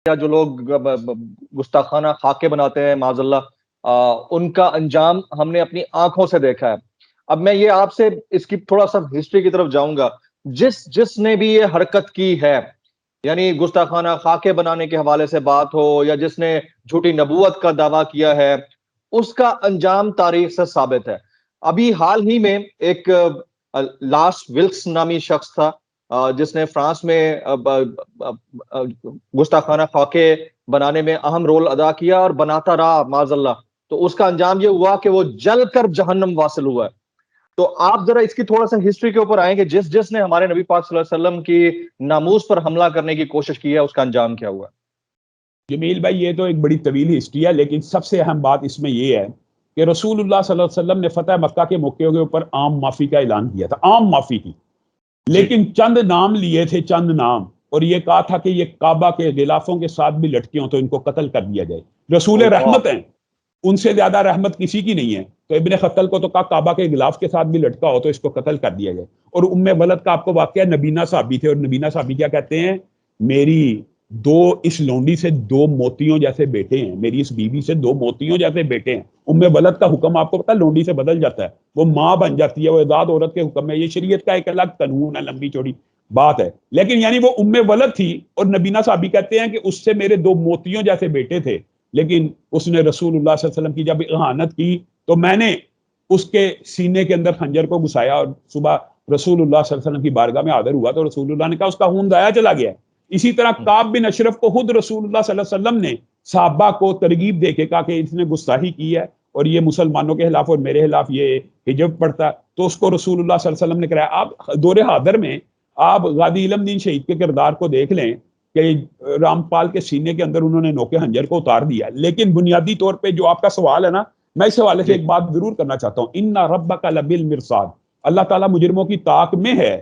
یا جو لوگ گستاخانہ خاکے بناتے ہیں معاذ اللہ، ان کا انجام ہم نے اپنی آنکھوں سے دیکھا ہے۔ اب میں یہ آپ سے اس کی تھوڑا سا ہسٹری کی طرف جاؤں گا۔ جس نے بھی یہ حرکت کی ہے، یعنی گستاخانہ خاکے بنانے کے حوالے سے بات ہو یا جس نے جھوٹی نبوت کا دعویٰ کیا ہے، اس کا انجام تاریخ سے ثابت ہے۔ ابھی حال ہی میں ایک لاس ولکس نامی شخص تھا جس نے فرانس میں گستاخانہ خاکے بنانے میں اہم رول ادا کیا اور بناتا رہا معاذ اللہ، تو اس کا انجام یہ ہوا کہ وہ جل کر جہنم واصل ہوا ہے۔ تو آپ ذرا اس کی تھوڑا سا ہسٹری کے اوپر آئیں کہ جس نے ہمارے نبی پاک صلی اللہ علیہ وسلم کی ناموس پر حملہ کرنے کی کوشش کی ہے، اس کا انجام کیا ہوا؟ جمیل بھائی، یہ تو ایک بڑی طویل ہسٹری ہے، لیکن سب سے اہم بات اس میں یہ ہے کہ رسول اللہ صلی اللہ علیہ وسلم نے فتح مکہ کے موقع کے اوپر عام معافی کا اعلان کیا تھا، عام معافی کی، لیکن چند نام لیے تھے، چند نام، اور یہ کہا تھا کہ یہ کعبہ کے غلافوں کے ساتھ بھی لٹکے ہوں تو ان کو قتل کر دیا جائے۔ رسول رحمت ہیں، ان سے زیادہ رحمت کسی کی نہیں ہے، تو ابن خطل کو تو کہا کعبہ کے غلاف کے ساتھ بھی لٹکا ہو تو اس کو قتل کر دیا جائے۔ اور ولد کا آپ کو واقعہ، نبینہ صحابی تھے، اور نبینہ صحابی کیا کہتے ہیں، میری اس لونڈی سے 2 موتیوں جیسے بیٹے ہیں، میری اس بیوی سے 2 موتیوں جیسے بیٹے ہیں۔ ولد کا حکم آپ کو پتا لونڈی سے بدل جاتا ہے، وہ ماں بن جاتی ہے، وہ آزاد عورت کے حکم میں، یہ شریعت کا ایک الگ قانون ہے، لمبی چوڑی بات ہے، لیکن یعنی وہ ولد تھی، اور نبینہ صحابی کہتے ہیں کہ اس سے میرے 2 موتیوں جیسے بیٹے تھے، لیکن اس نے رسول اللہ صلی اللہ علیہ وسلم کی جب اہانت کی تو میں نے اس کے سینے کے اندر خنجر کو گھسایا، اور صبح رسول اللہ صلی اللہ علیہ وسلم کی بارگاہ میں حاضر ہوا تو رسول اللہ نے کہا اس کا خون ضائع چلا گیا۔ اسی طرح کعب بن اشرف کو خود رسول اللہ صلی اللہ علیہ وسلم نے صحابہ کو ترغیب دے کے کہا کہ اس نے گستاخی کی ہے اور یہ مسلمانوں کے خلاف اور میرے خلاف یہ حجب پڑتا ہے، تو اس کو رسول اللہ صلی اللہ علیہ وسلم نے کرایا۔ آپ دور حاضر میں آپ غازی علم دین شہید کے کردار کو دیکھ لیں کہ رامپال کے سینے کے اندر انہوں نے نوکے خنجر کو اتار دیا، لیکن بنیادی طور پہ جو آپ کا سوال ہے نا، میں اس حوالے سے ایک بات ضرور کرنا چاہتا ہوں، ان ربک لبالمرصاد، اللہ تعالیٰ مجرموں کی طاق میں ہے،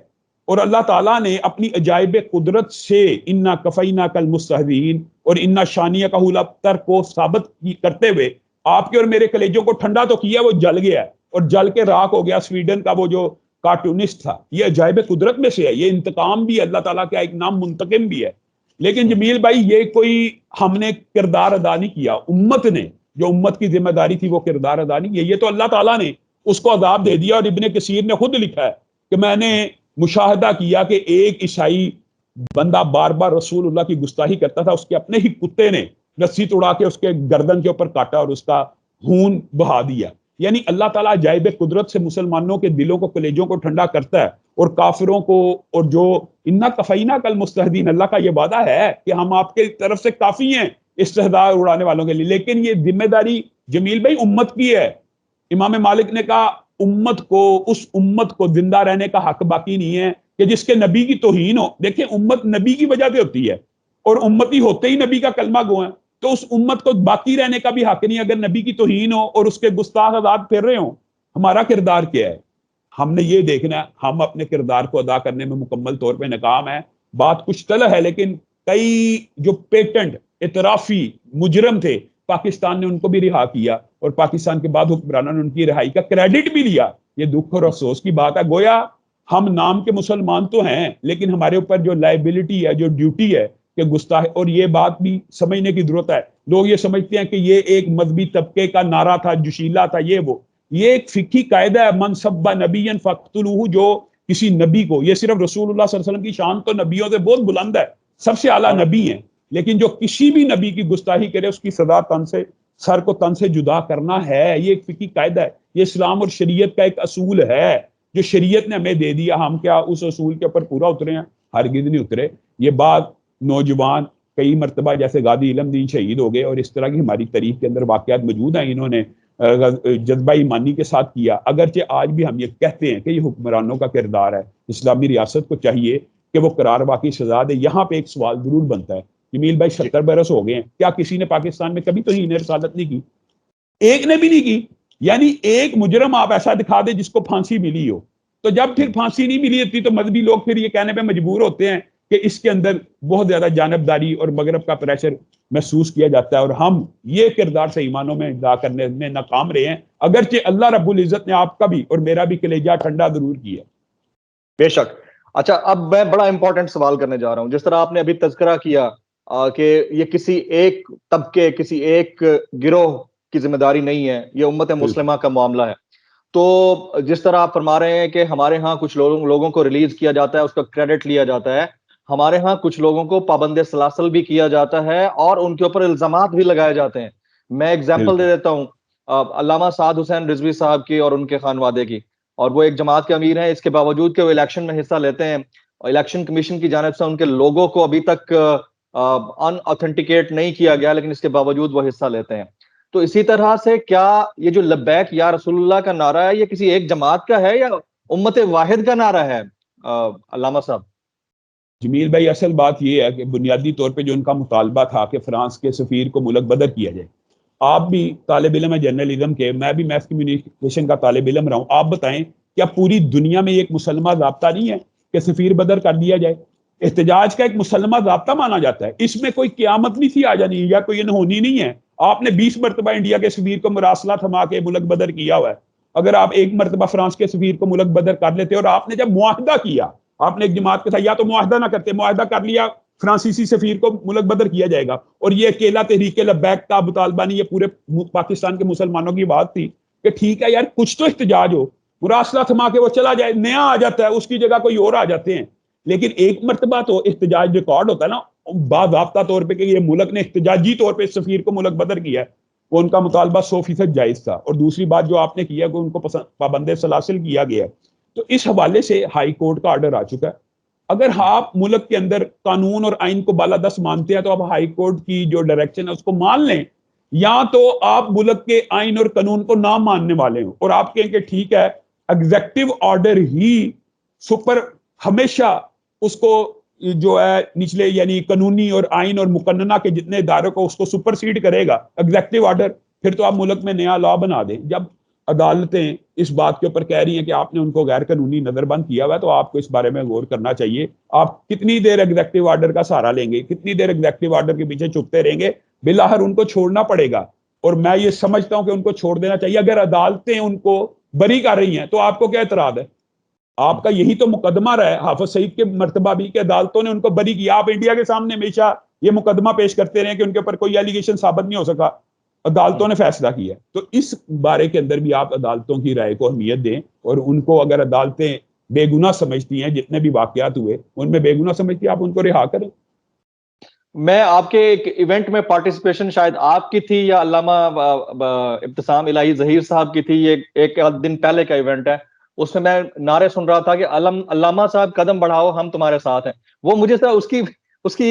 اور اللہ تعالیٰ نے اپنی عجائب قدرت سے انا کفیناک المستہزئین اور انا شانیک الابتر کو ثابت کرتے ہوئے آپ کے اور میرے کلیجوں کو ٹھنڈا تو کیا، وہ جل گیا اور جل کے راکھ ہو گیا۔ سویڈن کا وہ جو کارٹونسٹ تھا، یہ عجائب قدرت میں سے ہے، یہ انتقام بھی ہے، اللہ تعالیٰ کا ایک نام منتقم بھی ہے۔ لیکن جمیل بھائی، یہ کوئی ہم نے کردار ادا نہیں کیا، امت نے جو امت کی ذمہ داری تھی وہ کردار ادا نہیں کیا، یہ تو اللہ تعالیٰ نے اس کو عذاب دے دیا۔ اور ابن کثیر نے خود لکھا ہے کہ میں نے مشاہدہ کیا کہ ایک عیسائی بندہ بار بار رسول اللہ کی گستاخی کرتا تھا، اس کے اپنے ہی کتے نے رسی توڑا کے اس کے گردن کے اوپر کاٹا اور اس کا خون بہا دیا۔ یعنی اللہ تعالیٰ عجائب قدرت سے مسلمانوں کے دلوں کو، کلیجوں کو ٹھنڈا کرتا ہے، اور کافروں کو، اور جو انا کفیناک المستہزئین، اللہ کا یہ وعدہ ہے کہ ہم آپ کے طرف سے کافی ہیں استہزاء اڑانے والوں کے لیے، لیکن یہ ذمہ داری جمیل بھائی امت کی ہے۔ امام مالک نے کہا اس امت کو زندہ رہنے کا حق باقی نہیں ہے کہ جس کے نبی کی توہین ہو۔ دیکھیں، امت نبی کی وجہ سے ہوتی ہے، اور امتی ہوتے ہی نبی کا کلمہ گو ہیں، تو اس امت کو باقی رہنے کا بھی حق نہیں اگر نبی کی توہین ہو اور اس کے گستاخ آزاد پھر رہے ہوں۔ ہمارا کردار کیا ہے؟ ہم نے یہ دیکھنا ہے، ہم اپنے کردار کو ادا کرنے میں مکمل طور پہ ناکام ہیں۔ بات کچھ طلح ہے، لیکن کئی جو پیٹنٹ اعترافی مجرم تھے، پاکستان نے ان کو بھی رہا کیا، اور پاکستان کے بعد حکمرانوں نے ان کی رہائی کا کریڈٹ بھی لیا۔ یہ دکھ اور افسوس کی بات ہے، گویا ہم نام کے مسلمان تو ہیں، لیکن ہمارے اوپر جو لائبلٹی ہے، جو ڈیوٹی ہے کہ گستاخ، اور یہ بات بھی سمجھنے کی ضرورت ہے۔ لوگ یہ سمجھتے ہیں کہ یہ ایک مذہبی طبقے کا نعرہ تھا، جوشیلا تھا، یہ ایک فقہی قاعدہ ہے، من سب نبیا فاقتلوہ، جو کسی نبی کو، یہ صرف رسول اللہ صلی اللہ علیہ وسلم کی شان تو نبیوں سے بہت بلند ہے، سب سے اعلیٰ نبی ہیں، لیکن جو کسی بھی نبی کی گستاخی کرے اس کی سزا سر کو تن سے جدا کرنا ہے۔ یہ ایک فقہی قاعدہ ہے، یہ اسلام اور شریعت کا ایک اصول ہے جو شریعت نے ہمیں دے دیا۔ ہم کیا اس اصول کے اوپر پورا اترے ہیں؟ ہرگز نہیں اترے۔ یہ بات نوجوان کئی مرتبہ جیسے غازی علم دین شہید ہو گئے، اور اس طرح کی ہماری تاریخ کے اندر واقعات موجود ہیں، انہوں نے جذبہ ایمانی کے ساتھ کیا۔ اگرچہ آج بھی ہم یہ کہتے ہیں کہ یہ حکمرانوں کا کردار ہے، اسلامی ریاست کو چاہیے کہ وہ قرار واقعی سزا دے۔ یہاں پہ ایک سوال ضرور بنتا ہے، جمیل بھائی 70 برس ہو گئے ہیں، کیا کسی نے پاکستان میں کبھی توہین رسالت نہیں کی؟ ایک نے بھی نہیں کی۔ یعنی ایک مجرم آپ ایسا دکھا دے جس کو پھانسی ملی ہو، تو جب پھر پھانسی نہیں ملی ہوتی تو مذہبی لوگ پھر یہ کہنے پہ مجبور ہوتے ہیں کہ اس کے اندر بہت زیادہ جانبداری اور مغرب کا پریشر محسوس کیا جاتا ہے، اور ہم یہ کردار سے ایمانوں میں ادا کرنے میں ناکام رہے ہیں، اگرچہ اللہ رب العزت نے آپ کا بھی اور میرا بھی کلیجہ ٹھنڈا ضرور کیا۔ بے شک۔ اچھا، اب میں بڑا امپورٹنٹ سوال کرنے جا رہا ہوں۔ جس طرح آپ نے ابھی تذکرہ کیا کہ یہ کسی ایک طبقے، کسی ایک گروہ کی ذمہ داری نہیں ہے، یہ امت مسلمہ کا معاملہ ہے. تو جس طرح آپ فرما رہے ہیں کہ ہمارے ہاں کچھ لوگوں کو ریلیز کیا جاتا ہے، اس کا کریڈٹ لیا جاتا ہے، ہمارے ہاں کچھ لوگوں کو پابند سلاسل بھی کیا جاتا ہے اور ان کے اوپر الزامات بھی لگائے جاتے ہیں. میں ایگزامپل دے دیتا ہوں علامہ سعد حسین رضوی صاحب کی اور ان کے خانوادے کی، اور وہ ایک جماعت کے امیر ہیں. اس کے باوجود کہ وہ الیکشن میں حصہ لیتے ہیں، الیکشن کمیشن کی جانب سے ان کے لوگوں کو ابھی تک ان اتھینٹیکیٹ نہیں کیا گیا، لیکن اس کے باوجود وہ حصہ لیتے ہیں. تو اسی طرح سے کیا یہ جو لبیک یا رسول اللہ کا نعرہ ہے، یہ کسی ایک جماعت کا ہے یا امت واحد کا نعرہ ہے علامہ صاحب؟ جمیل بھائی، اصل بات یہ ہے کہ بنیادی طور پہ جو ان کا مطالبہ تھا کہ فرانس کے سفیر کو ملک بدر کیا جائے. آپ بھی طالب علم ہیں جرنلزم کے، میں بھی میس کمیونیکیشن کا طالب علم رہا ہوں. آپ بتائیں کیا پوری دنیا میں ایک مسلمہ ضابطہ نہیں ہے کہ سفیر بدر کر دیا جائے؟ احتجاج کا ایک مسلمہ ضابطہ مانا جاتا ہے. اس میں کوئی قیامت نہیں تھی آ جانی یا کوئی انہونی نہیں ہے. آپ نے 20 مرتبہ انڈیا کے سفیر کو مراسلہ تھما کے ملک بدر کیا ہوا ہے. اگر آپ ایک مرتبہ فرانس کے سفیر کو ملک بدر کر لیتے اور آپ نے جب معاہدہ کیا، آپ نے ایک جماعت کے ساتھ یا تو معاہدہ نہ کرتے، معاہدہ کر لیا فرانسیسی سفیر کو ملک بدر کیا جائے گا، اور یہ اکیلا تحریک لبیک کا مطالبہ نہیں، یہ پورے پاکستان کے مسلمانوں کی بات تھی کہ ٹھیک ہے یار کچھ تو احتجاج ہو. مراسلہ تھما کے وہ چلا جائے، نیا آ جاتا ہے، اس کی جگہ کوئی اور آ جاتے ہیں. لیکن ایک مرتبہ تو احتجاج ریکارڈ ہوتا ہے نا باضابطہ طور پہ کہ یہ ملک نے احتجاجی طور پہ سفیر کو ملک بدر کیا ہے. وہ ان کا مطالبہ 100% جائز تھا. اور دوسری بات جو آپ نے کیا کہ ان کو پابند سلاسل کیا گیا ہے، تو اس حوالے سے ہائی کورٹ کا آرڈر آ چکا ہے. اگر آپ ملک کے اندر قانون اور آئین کو بالادست مانتے ہیں تو آپ ہائی کورٹ کی جو ڈائریکشن ہے اس کو مان لیں، یا تو آپ ملک کے آئین اور قانون کو نہ ماننے والے ہوں اور آپ کہیں کہ ٹھیک ہے ایگزیکٹو آرڈر ہی سپر ہمیشہ اس کو جو ہے نچلے یعنی قانونی اور آئین اور مقننہ کے جتنے اداروں کو اس کو سپرسیڈ کرے گا ایگزیکٹو آرڈر، پھر تو آپ ملک میں نیا لا بنا دیں. جب عدالتیں اس بات کے اوپر کہہ رہی ہیں کہ آپ نے ان کو غیر قانونی نظر بند کیا ہوا ہے تو آپ کو اس بارے میں غور کرنا چاہیے. آپ کتنی دیر ایگزیکٹو آرڈر کا سہارا لیں گے، کتنی دیر ایگزیکٹو آرڈر کے پیچھے چھپتے رہیں گے؟ بالآخر ان کو چھوڑنا پڑے گا، اور میں یہ سمجھتا ہوں کہ ان کو چھوڑ دینا چاہیے. اگر عدالتیں ان کو بری کر رہی ہیں تو آپ کو کیا اعتراض ہے؟ آپ کا یہی تو مقدمہ رہا ہے حافظ سعید کے مرتبہ بھی کہ عدالتوں نے ان کو بری کیا. آپ انڈیا کے سامنے ہمیشہ یہ مقدمہ پیش کرتے رہے کہ ان کے اوپر کوئی ایلیگیشن ثابت نہیں ہو سکا، عدالتوں نے فیصلہ کیا. تو اس بارے کے اندر بھی آپ عدالتوں کی رائے کو اہمیت دیں، اور ان کو اگر عدالتیں بے گناہ سمجھتی ہیں، جتنے بھی واقعات ہوئے ان میں بے گناہ سمجھتی ہیں، آپ ان کو رہا کریں. میں آپ کے ایک ایونٹ میں پارٹیسپیشن شاید آپ کی تھی یا علامہ ابتسام الہی ظہیر صاحب کی تھی، یہ ایک دن پہلے کا ایونٹ ہے. اس میں نعرے سن رہا تھا کہ علامہ صاحب قدم بڑھاؤ ہم تمہارے ساتھ ہیں. وہ مجھے اس کی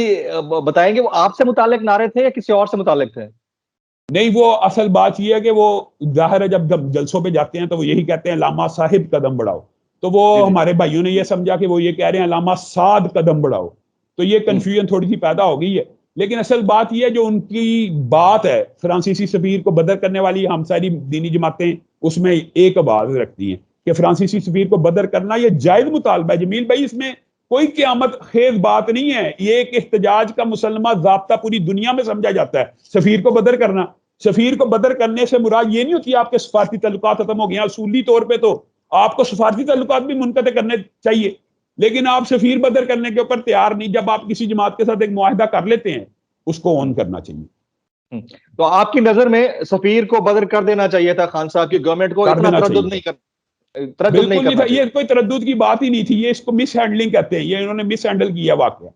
بتائیں گے وہ آپ سے متعلق نعرے تھے یا کسی اور سے متعلق تھے؟ نہیں، وہ اصل بات یہ ہے کہ وہ ظاہر ہے جب جلسوں پہ جاتے ہیں تو وہ یہی کہتے ہیں علامہ صاحب قدم بڑھاؤ، تو وہ ہمارے بھائیوں نے یہ سمجھا کہ وہ یہ کہہ رہے ہیں علامہ سعد قدم بڑھاؤ، تو یہ کنفیوژن تھوڑی سی پیدا ہو گئی ہے. لیکن اصل بات یہ ہے جو ان کی بات ہے فرانسیسی سفیر کو بدر کرنے والی، ہم ساری دینی جماعتیں اس میں ایک آواز رکھتی ہیں کہ فرانسیسی سفیر کو بدر کرنا یہ جائز مطالبہ ہے. جمیل بھائی، اس میں کوئی قیامت خیز بات نہیں ہے، یہ ایک احتجاج کا مسلمہ ضابطہ پوری دنیا میں سمجھا جاتا ہے. سفیر کو بدر کرنا، سفیر کو بدر کرنے سے مراد یہ نہیں ہوتی آپ کے سفارتی تعلقات ختم ہو گئے. اصولی طور پہ تو آپ کو سفارتی تعلقات بھی منقطع کرنے چاہیے، لیکن آپ سفیر بدر کرنے کے اوپر تیار نہیں. جب آپ کسی جماعت کے ساتھ ایک معاہدہ کر لیتے ہیں اس کو اون کرنا چاہیے. تو آپ کی نظر میں سفیر کو بدر کر دینا چاہیے تھا خان صاحب کی گورنمنٹ کو، اتنا تردد نہیں بالکل نہیں تھا، یہ کوئی تردد کی بات ہی نہیں تھی. یہ اس کو مس ہینڈلنگ کہتے ہیں، یہ انہوں نے مس ہینڈل کیا واقعہ.